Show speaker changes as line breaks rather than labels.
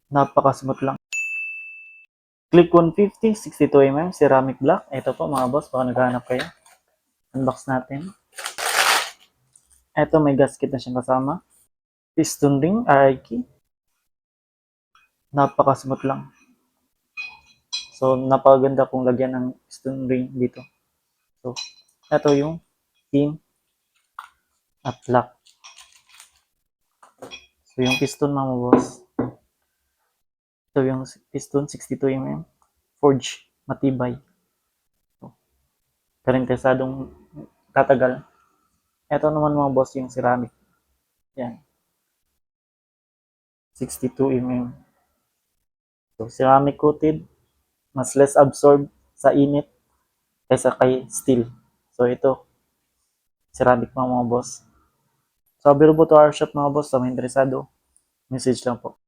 Napaka-smooth lang. Click 150, 62mm, ceramic block. Ito po mga boss, baka naghahanap kayo. Unbox natin. Ito may gasket na siyang kasama. Piston ring, RI key. Napaka-smooth lang. So, napakaganda kung lagyan ng piston ring dito. So, ito yung pin at lock. So, yung piston mga boss. Ito yung piston, 62mm. Forge, matibay. So, karentesadong tatagal. Ito naman mga boss yung ceramic. Yan. 62mm. So, ceramic coated, mas less absorb sa init kaysa kay steel. So, ito, ceramic mga boss. So, available to our shop mga boss. Sa mga interesado, message lang po.